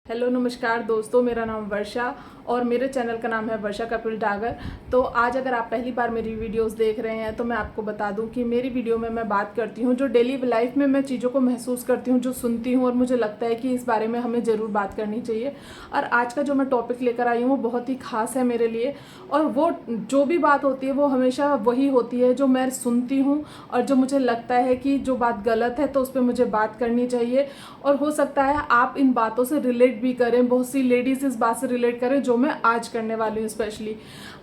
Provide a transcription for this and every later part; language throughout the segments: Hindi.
हेलो नमस्कार दोस्तों, मेरा नाम वर्षा और मेरे चैनल का नाम है वर्षा कपिल डागर। तो आज अगर आप पहली बार मेरी वीडियोस देख रहे हैं तो मैं आपको बता दूं कि मेरी वीडियो में मैं बात करती हूं जो डेली लाइफ में मैं चीज़ों को महसूस करती हूं, जो सुनती हूं और मुझे लगता है कि इस बारे में हमें ज़रूर बात करनी चाहिए। और आज का जो मैं टॉपिक लेकर आई हूँ वो बहुत ही खास है मेरे लिए, और वो जो भी बात होती है वो हमेशा वही होती है जो मैं सुनती हूँ और जो मुझे लगता है कि जो बात गलत है तो उस पर मुझे बात करनी चाहिए। और हो सकता है आप इन बातों से रिलेट भी करें, बहुत सी लेडीज इस बात से रिलेट करें जो मैं आज करने वाली हूँ। स्पेशली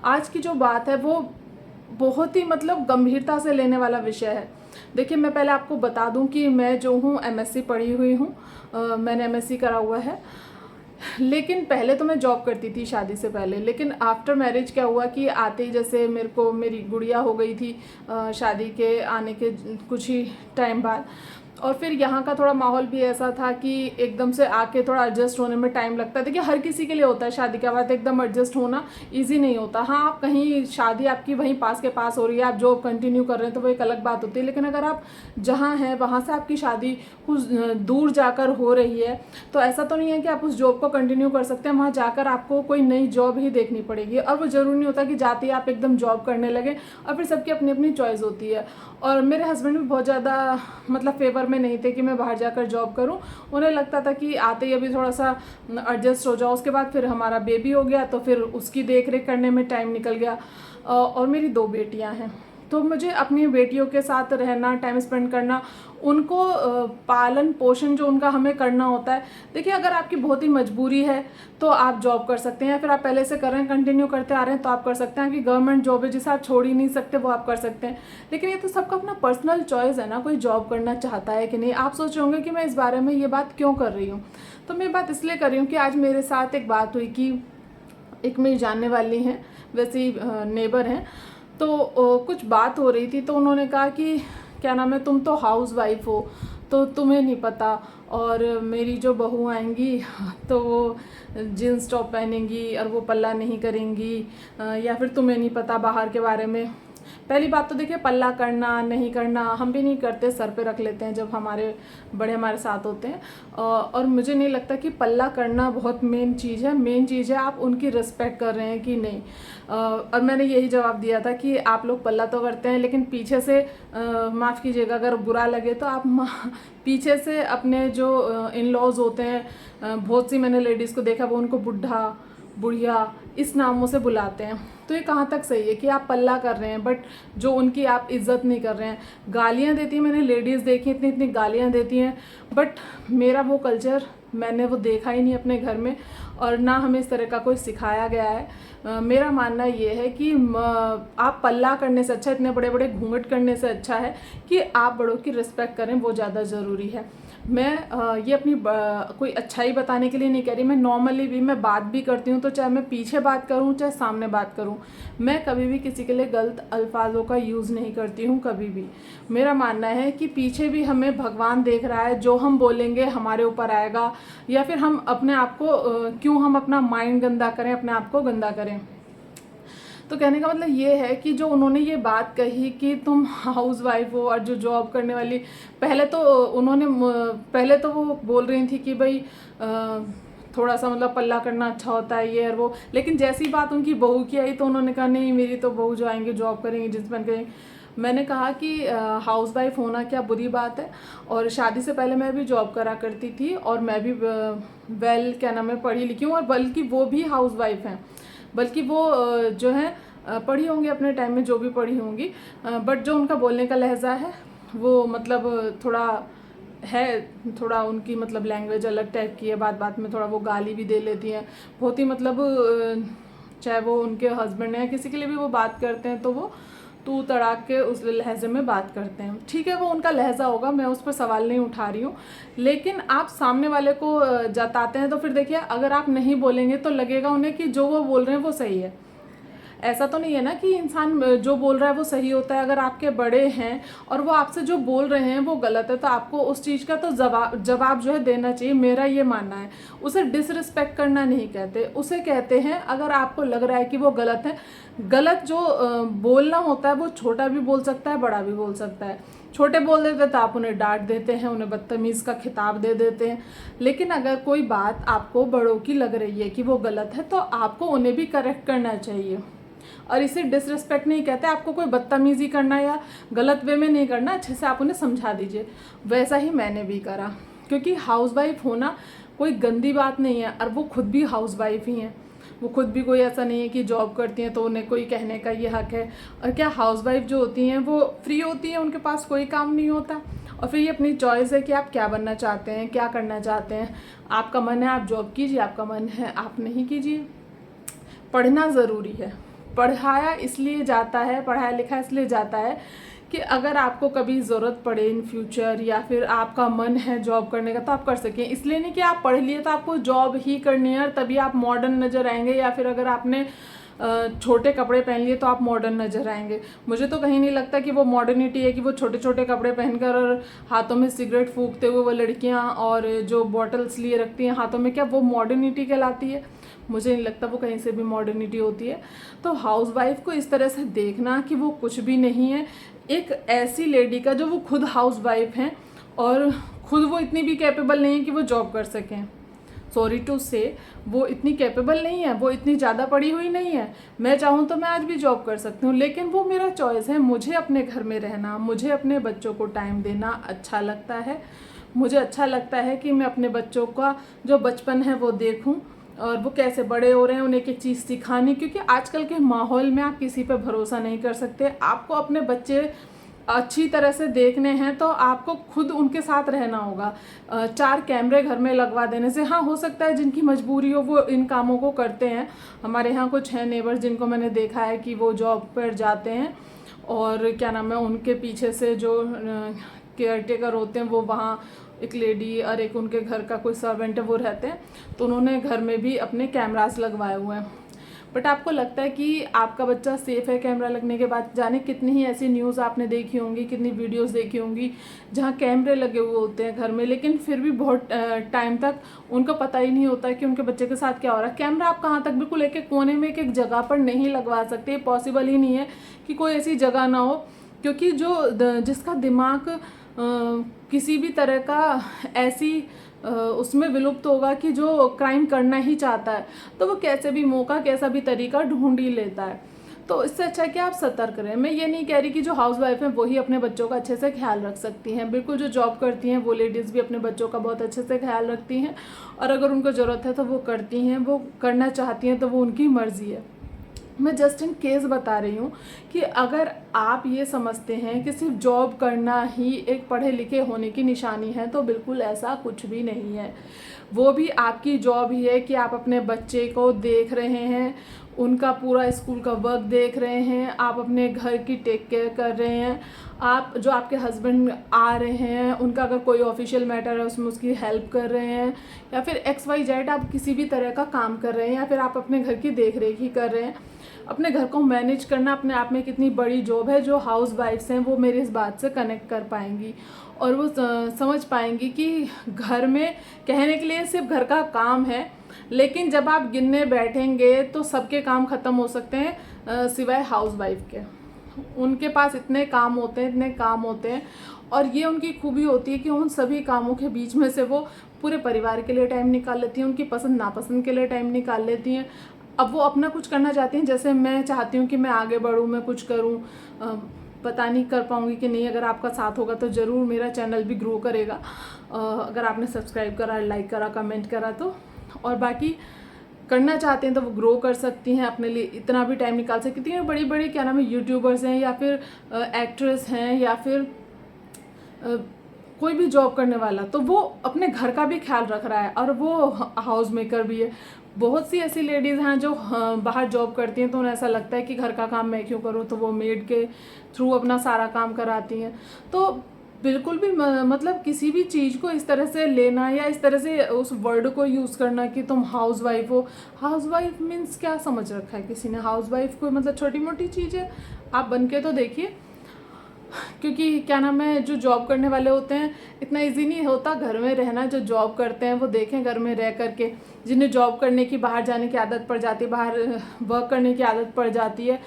आज की जो बात है वो बहुत ही गंभीरता से लेने वाला विषय है। देखिए, मैं पहले आपको बता दूं कि मैं जो हूँ एमएससी पढ़ी हुई हूँ, मैंने एमएससी करा हुआ है। लेकिन पहले तो मैं जॉब करती थी शादी से पहले, लेकिन आफ्टर मैरिज क्या हुआ कि आते ही जैसे मेरी गुड़िया हो गई थी शादी के आने के कुछ ही टाइम बाद। और फिर यहाँ का थोड़ा माहौल भी ऐसा था कि एकदम से आके थोड़ा एडजस्ट होने में टाइम लगता है। देखिए, हर किसी के लिए होता है शादी के बाद एकदम एडजस्ट होना इजी नहीं होता। हाँ, आप कहीं शादी आपकी वहीं पास के पास हो रही है, आप जॉब कंटिन्यू कर रहे हैं तो वो एक अलग बात होती है। लेकिन अगर आप जहाँ हैं वहाँ से आपकी शादी कुछ दूर जाकर हो रही है तो ऐसा तो नहीं है कि आप उस जॉब को कंटिन्यू कर सकते हैं। वहाँ जाकर आपको कोई नई जॉब ही देखनी पड़ेगी, और वो ज़रूरी नहीं होता कि जाते ही आप एकदम जॉब करने लगे। और फिर सबकी अपनी अपनी चॉइस होती है। और मेरे हस्बैंड भी बहुत ज़्यादा फेवर में नहीं थे कि मैं बाहर जाकर जॉब करूं। उन्हें लगता था कि आते ही अभी थोड़ा सा एडजस्ट हो जाओ, उसके बाद फिर हमारा बेबी हो गया तो फिर उसकी देख रेख करने में टाइम निकल गया। और मेरी 2 बेटियां हैं, तो मुझे अपनी बेटियों के साथ रहना, टाइम स्पेंड करना, उनको पालन पोषण जो उनका हमें करना होता है। देखिए, अगर आपकी बहुत ही मजबूरी है तो आप जॉब कर सकते हैं, या फिर आप पहले से कर रहे हैं, कंटिन्यू करते आ रहे हैं तो आप कर सकते हैं कि गवर्नमेंट जॉब है जिसे आप छोड़ ही नहीं सकते, वो आप कर सकते हैं। लेकिन ये तो सबका अपना पर्सनल चॉइस है ना, कोई जॉब करना चाहता है कि नहीं। आप सोच रहे होंगे कि मैं इस बारे में ये बात क्यों कर रही हूँ। तो मैं बात इसलिए कर रही हूँ कि आज मेरे साथ एक बात हुई कि एक मेरी जानने वाली हैं, वैसे ही नेबर हैं। तो कुछ बात हो रही थी तो उन्होंने कहा कि क्या नाम है, तुम तो हाउस वाइफ हो तो तुम्हें नहीं पता, और मेरी जो बहू आएंगी तो वो जीन्स टॉप पहनेंगी और वो पल्ला नहीं करेंगी, या फिर तुम्हें नहीं पता बाहर के बारे में। पहली बात तो देखिए, पल्ला करना नहीं करना हम भी नहीं करते, सर पे रख लेते हैं जब हमारे बड़े हमारे साथ होते हैं। और मुझे नहीं लगता कि पल्ला करना बहुत मेन चीज़ है। मेन चीज़ है आप उनकी रिस्पेक्ट कर रहे हैं कि नहीं। और मैंने यही जवाब दिया था कि आप लोग पल्ला तो करते हैं, लेकिन पीछे से माफ़ कीजिएगा अगर बुरा लगे तो आप पीछे से अपने जो इन लॉज होते हैं, बहुत सी मैंने लेडीज़ को देखा वो उनको बुढ़ा बुढ़िया इस नामों से बुलाते हैं। तो ये कहाँ तक सही है कि आप पल्ला कर रहे हैं बट जो उनकी आप इज्जत नहीं कर रहे हैं। गालियाँ देती हैं, मैंने लेडीज़ देखी इतनी इतनी गालियाँ देती हैं, बट मेरा वो कल्चर मैंने वो देखा ही नहीं अपने घर में, और ना हमें इस तरह का कोई सिखाया गया है। मेरा मानना ये है कि आप पल्ला करने से अच्छा, इतने बड़े बड़े घूंघट करने से अच्छा है कि आप बड़ों की रिस्पेक्ट करें, वो ज़्यादा ज़रूरी है। मैं ये अपनी कोई अच्छाई बताने के लिए नहीं कह रही, मैं नॉर्मली भी मैं बात भी करती हूँ तो चाहे मैं पीछे बात करूँ चाहे सामने बात करूँ, मैं कभी भी किसी के लिए गलत अल्फाजों का यूज़ नहीं करती हूँ कभी भी। मेरा मानना है कि पीछे भी हमें भगवान देख रहा है, जो हम बोलेंगे हमारे ऊपर आएगा, या फिर हम अपने आप को क्यों हम अपना माइंड गंदा करें, अपने आप को गंदा करें। तो कहने का मतलब ये है कि जो उन्होंने ये बात कही कि तुम हाउस वाइफ हो और जो जॉब करने वाली, पहले तो वो बोल रही थी कि भाई थोड़ा सा पल्ला करना अच्छा होता है ये और वो, लेकिन जैसी बात उनकी बहू की आई तो उन्होंने कहा नहीं, मेरी तो बहू जो आएंगी जॉब करेंगी, जींस पहन करेंगे। मैंने कहा कि हाउस वाइफ होना क्या बुरी बात है, और शादी से पहले मैं भी जॉब करा करती थी और मैं भी क्या नाम है, पढ़ी लिखी हूँ, और बल्कि वो भी हाउस वाइफ हैं, बल्कि वो जो है पढ़ी होंगी अपने टाइम में जो भी पढ़ी होंगी, बट जो उनका बोलने का लहजा है वो थोड़ा है, थोड़ा उनकी लैंग्वेज अलग टाइप की है, बात बात में थोड़ा वो गाली भी दे लेती हैं बहुत ही चाहे वो उनके हस्बैंड है किसी के लिए भी वो बात करते हैं तो वो तू तड़ाक के उस लहजे में बात करते हैं। ठीक है, वो उनका लहजा होगा, मैं उस पर सवाल नहीं उठा रही हूँ, लेकिन आप सामने वाले को जताते हैं तो फिर देखिए, अगर आप नहीं बोलेंगे तो लगेगा उन्हें कि जो वो बोल रहे हैं वो सही है। ऐसा तो नहीं है ना कि इंसान जो बोल रहा है वो सही होता है। अगर आपके बड़े हैं और वो आपसे जो बोल रहे हैं वो गलत है तो आपको उस चीज़ का तो जवाब जो है देना चाहिए, मेरा ये मानना है। उसे डिसरिस्पेक्ट करना नहीं कहते, उसे कहते हैं अगर आपको लग रहा है कि वो गलत है। गलत जो बोलना होता है वो छोटा भी बोल सकता है, बड़ा भी बोल सकता है। छोटे बोल देते हैं तो आप उन्हें डांट देते हैं, उन्हें बदतमीज़ का खिताब दे देते हैं। लेकिन अगर कोई बात आपको बड़ों की लग रही है कि वो गलत है तो आपको उन्हें भी करेक्ट करना चाहिए। और इसे डिसरिस्पेक्ट नहीं कहते, आपको कोई बदतमीज़ी करना या गलत वे में नहीं करना, अच्छे से आप उन्हें समझा दीजिए। वैसा ही मैंने भी करा, क्योंकि हाउसवाइफ होना कोई गंदी बात नहीं है और वो खुद भी हाउसवाइफ ही हैं। वो खुद भी कोई ऐसा नहीं है कि जॉब करती हैं तो उन्हें कोई कहने का ये हक है। और क्या हाउसवाइफ जो होती हैं वो फ्री होती हैं, उनके पास कोई काम नहीं होता। और फिर ये अपनी चॉइस है कि आप क्या बनना चाहते हैं, क्या करना चाहते हैं। आपका मन है आप जॉब कीजिए, आपका मन है आप नहीं कीजिए। पढ़ना ज़रूरी है, पढ़ाया इसलिए जाता है, पढ़ाया लिखा इसलिए जाता है कि अगर आपको कभी ज़रूरत पड़े इन फ्यूचर या फिर आपका मन है जॉब करने का तो आप कर सकें। इसलिए नहीं कि आप पढ़ लिए तो आपको जॉब ही करनी है और तभी आप मॉडर्न नज़र आएंगे, या फिर अगर आपने छोटे कपड़े पहन लिए तो आप मॉडर्न नज़र आएंगे। मुझे तो कहीं नहीं लगता कि वो मॉडर्निटी है कि वो छोटे छोटे कपड़े पहनकर और हाथों में सिगरेट फूंकते हुए वो लड़कियां और जो बॉटल्स लिए रखती हैं हाथों में, क्या वो मॉडर्निटी कहलाती है? मुझे नहीं लगता वो कहीं से भी मॉडर्निटी होती है। तो हाउसवाइफ को इस तरह से देखना कि वो कुछ भी नहीं है, एक ऐसी लेडी का जो वो खुद हाउसवाइफ हैं और खुद वो इतनी भी कैपेबल नहीं है कि वो जॉब कर सकें। सॉरी टू से वो इतनी कैपेबल नहीं है, वो इतनी ज़्यादा पढ़ी हुई नहीं है। मैं चाहूँ तो मैं आज भी जॉब कर सकती हूँ, लेकिन वो मेरा चॉइस है। मुझे अपने घर में रहना, मुझे अपने बच्चों को टाइम देना अच्छा लगता है। मुझे अच्छा लगता है कि मैं अपने बच्चों का जो बचपन है वो देखूं और वो कैसे बड़े हो रहे हैं, उन्हें एक एक चीज़ सिखानी। क्योंकि आजकल के माहौल में आप किसी पे भरोसा नहीं कर सकते। आपको अपने बच्चे अच्छी तरह से देखने हैं तो आपको खुद उनके साथ रहना होगा। 4 कैमरे घर में लगवा देने से, हाँ हो सकता है जिनकी मजबूरी हो वो इन कामों को करते हैं। हमारे यहाँ कुछ हैं नेबर्स जिनको मैंने देखा है कि वो जॉब पर जाते हैं और क्या नाम है, उनके पीछे से जो केयर टेकर होते हैं वो वहाँ एक लेडी और एक उनके घर का कोई सर्वेंट है वो रहते हैं, तो उन्होंने घर में भी अपने कैमरास लगवाए हुए हैं। बट आपको लगता है कि आपका बच्चा सेफ है कैमरा लगने के बाद? जाने कितनी ही ऐसी न्यूज़ आपने देखी होंगी, कितनी वीडियोस देखी होंगी जहाँ कैमरे लगे हुए होते हैं घर में, लेकिन फिर भी बहुत टाइम तक उनको पता ही नहीं होता कि उनके बच्चे के साथ क्या हो रहा है। कैमरा आप कहाँ तक, बिल्कुल एक एक कोने में एक एक जगह पर नहीं लगवा सकते। पॉसिबल ही नहीं है कि कोई ऐसी जगह ना हो, क्योंकि जिसका दिमाग किसी भी तरह का ऐसी उसमें विलुप्त होगा कि जो क्राइम करना ही चाहता है, तो वो कैसे भी मौका, कैसा भी तरीका ढूंढ ही लेता है। तो इससे अच्छा है कि आप सतर्क रहें। मैं ये नहीं कह रही कि जो हाउसवाइफ हैं वही अपने बच्चों का अच्छे से ख्याल रख सकती हैं। बिल्कुल जो जॉब करती हैं वो लेडीज़ भी अपने बच्चों का बहुत अच्छे से ख्याल रखती हैं, और अगर उनको ज़रूरत है तो वो करती हैं, वो करना चाहती हैं तो वो उनकी मर्ज़ी है। मैं जस्ट इन केस बता रही हूँ कि अगर आप ये समझते हैं कि सिर्फ जॉब करना ही एक पढ़े लिखे होने की निशानी है, तो बिल्कुल ऐसा कुछ भी नहीं है। वो भी आपकी जॉब ही है कि आप अपने बच्चे को देख रहे हैं, उनका पूरा स्कूल का वर्क देख रहे हैं, आप अपने घर की टेक केयर कर रहे हैं, आप जो आपके हस्बैंड आ रहे हैं उनका अगर कोई ऑफिशियल मैटर है उसमें उसकी हेल्प कर रहे हैं, या फिर XYZ आप किसी भी तरह का काम कर रहे हैं, या फिर आप अपने घर की देख रेख ही कर रहे हैं। अपने घर को मैनेज करना अपने आप में कितनी बड़ी जॉब है। जो हाउस वाइफ्स हैं वो मेरी इस बात से कनेक्ट कर पाएंगी और वो समझ पाएंगी कि घर में कहने के लिए सिर्फ घर का काम है, लेकिन जब आप गिनने बैठेंगे तो सबके काम ख़त्म हो सकते हैं सिवाय हाउस वाइफ के। उनके पास इतने काम होते हैं, इतने काम होते हैं, और ये उनकी खूबी होती है कि उन सभी कामों के बीच में से वो पूरे परिवार के लिए टाइम निकाल लेती हैं, उनकी पसंद नापसंद के लिए टाइम निकाल लेती हैं। अब वो अपना कुछ करना चाहती हैं, जैसे मैं चाहती हूँ कि मैं आगे बढ़ूँ, मैं कुछ करूँ, पता नहीं कर पाऊँगी कि नहीं। अगर आपका साथ होगा तो ज़रूर मेरा चैनल भी ग्रो करेगा, अगर आपने सब्सक्राइब करा, लाइक करा, कमेंट करा तो। और बाकी करना चाहते हैं तो वो ग्रो कर सकती हैं, अपने लिए इतना भी टाइम निकाल सकती हैं। बड़ी बड़ी क्या नाम है यूट्यूबर्स हैं, या फिर एक्ट्रेस हैं, या फिर कोई भी जॉब करने वाला, तो वो अपने घर का भी ख्याल रख रहा है और वो हाउस मेकर भी है। बहुत सी ऐसी लेडीज़ हैं जो बाहर जॉब करती हैं तो उन्हें ऐसा लगता है कि घर का काम मैं क्यों करूँ, तो वो मेड के थ्रू अपना सारा काम कराती हैं। तो बिल्कुल भी मतलब किसी भी चीज़ को इस तरह से लेना या इस तरह से उस वर्ड को यूज़ करना कि तुम हाउस वाइफ हो। हाउस वाइफ मीन्स क्या समझ रखा है किसी ने? हाउस वाइफ कोई मतलब छोटी मोटी चीज़ है? आप बन के तो देखिए। क्योंकि क्या नाम है, जो जॉब करने वाले होते हैं इतना इजी नहीं होता घर में रहना। जो जॉब करते हैं वो देखें घर में रह करके, जिन्हें जॉब करने की, बाहर जाने की आदत पड़ जाती है, बाहर वर्क करने की आदत पड़ जाती है,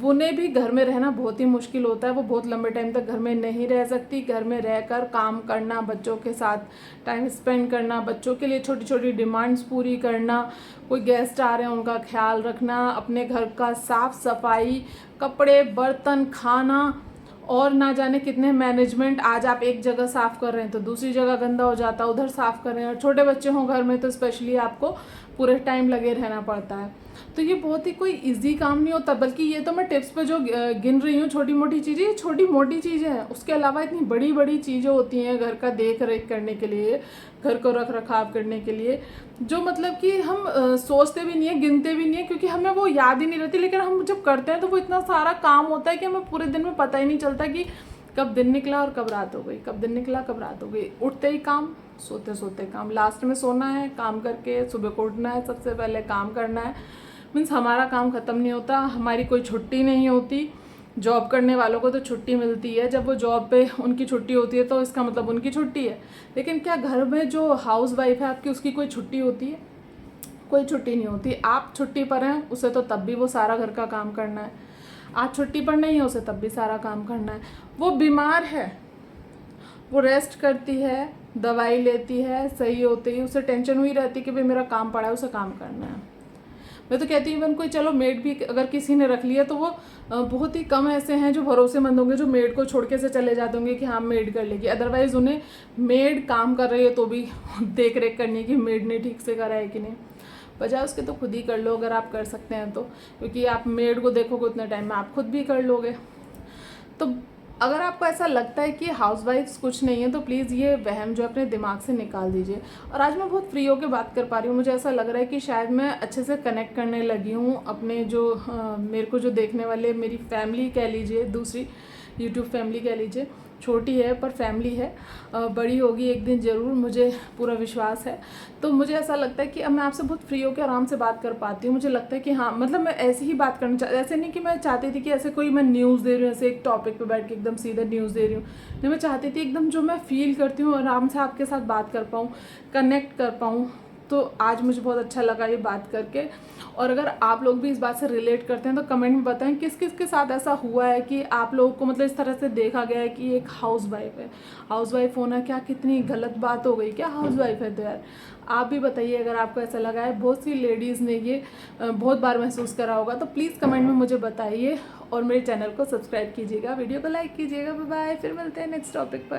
उन्हें भी घर में रहना बहुत ही मुश्किल होता है, वो बहुत लंबे टाइम तक घर में नहीं रह सकती। घर में रहकर काम करना, बच्चों के साथ टाइम स्पेंड करना, बच्चों के लिए छोटी छोटी डिमांड्स पूरी करना, कोई गेस्ट आ रहे हैं उनका ख्याल रखना, अपने घर का साफ सफाई, कपड़े, बर्तन, खाना, और ना जाने कितने मैनेजमेंट। आज आप एक जगह साफ़ कर रहे हैं तो दूसरी जगह गंदा हो जाता है, उधर साफ़ कर रहे हैं, और छोटे बच्चे हों घर में तो स्पेशली आपको पूरे टाइम लगे रहना पड़ता है। तो ये बहुत ही कोई इजी काम नहीं होता, बल्कि ये तो मैं टिप्स पे जो गिन रही हूँ छोटी मोटी चीज़ें, ये छोटी मोटी चीज़ें हैं। उसके अलावा इतनी बड़ी बड़ी चीज़ें होती हैं घर का देख रेख करने के लिए, घर को रख रखाव करने के लिए, जो मतलब कि हम सोचते भी नहीं है, गिनते भी नहीं है, क्योंकि हमें वो याद ही नहीं रहती। लेकिन हम जब करते हैं तो वो इतना सारा काम होता है कि हमें पूरे दिन में पता ही नहीं चलता कि कब दिन निकला और कब रात हो गई, कब दिन निकला कब रात हो गई। उठते ही काम, सोते सोते काम, लास्ट में सोना है, काम करके सुबह को उठना है, सबसे पहले काम करना है। मीन्स हमारा काम ख़त्म नहीं होता, हमारी कोई छुट्टी नहीं होती। जॉब करने वालों को तो छुट्टी मिलती है, जब वो जॉब पे उनकी छुट्टी होती है तो इसका मतलब उनकी छुट्टी है। लेकिन क्या घर में जो हाउस वाइफ है आपकी, उसकी कोई छुट्टी होती है? कोई छुट्टी नहीं होती। आप छुट्टी पर हैं, उसे तो तब भी वो सारा घर का काम करना है। आप छुट्टी पर नहीं है, उसे तब भी सारा काम करना है। वो बीमार है, वो रेस्ट करती है, दवाई लेती है, सही होती है, उसे टेंशन हुई रहती है कि भाई मेरा काम पड़ा है, उसे काम करना है। मैं तो कहती हूँ इवन कोई चलो मेड भी अगर किसी ने रख लिया तो वो बहुत ही कम ऐसे हैं जो भरोसेमंद होंगे, जो मेड को छोड़ के से चले जाते होंगे कि हाँ मेड कर लेगी। अदरवाइज़ उन्हें मेड काम कर रही है तो भी देख रेख करनी है कि मेड ने ठीक से करा है कि नहीं। बजाय उसके तो खुद ही कर लो अगर आप कर सकते हैं तो, क्योंकि आप मेड को देखोगे उतने टाइम में आप खुद भी कर लोगे। तो अगर आपको ऐसा लगता है कि हाउसवाइफ्स कुछ नहीं है तो प्लीज़ ये वहम जो अपने दिमाग से निकाल दीजिए। और आज मैं बहुत फ्री होकर बात कर पा रही हूँ, मुझे ऐसा लग रहा है कि शायद मैं अच्छे से कनेक्ट करने लगी हूँ अपने जो मेरे को जो देखने वाले मेरी फैमिली कह लीजिए, दूसरी यूट्यूब फैमिली कह लीजिए, छोटी है पर फैमिली है, बड़ी होगी एक दिन ज़रूर, मुझे पूरा विश्वास है। तो मुझे ऐसा लगता है कि अब मैं आपसे बहुत फ्री होकर आराम से बात कर पाती हूँ। मुझे लगता है कि हाँ मतलब मैं ऐसे ही बात करना चाहती, ऐसे नहीं कि मैं चाहती थी कि ऐसे कोई मैं न्यूज़ दे रही हूँ, ऐसे एक टॉपिक पे बैठ के एकदम सीधा न्यूज़ दे रही हूँ। नहीं, मैं चाहती थी एकदम जो मैं फील करती हूँ आराम से आपके साथ बात कर पाऊँ, कनेक्ट कर पाऊँ। तो आज मुझे बहुत अच्छा लगा ये बात करके। और अगर आप लोग भी इस बात से रिलेट करते हैं तो कमेंट में बताएं किस किस के साथ ऐसा हुआ है कि आप लोगों को मतलब इस तरह से देखा गया है कि एक हाउस वाइफ है। हाउस वाइफ होना क्या कितनी गलत बात हो गई क्या? हाउस वाइफ है तो यार आप भी बताइए अगर आपको ऐसा लगा है। बहुत सी लेडीज़ ने ये बहुत बार महसूस करा होगा, तो प्लीज़ कमेंट में मुझे बताइए और मेरे चैनल को सब्सक्राइब कीजिएगा, वीडियो को लाइक कीजिएगा। बाय बाय, फिर मिलते हैं नेक्स्ट टॉपिक पर।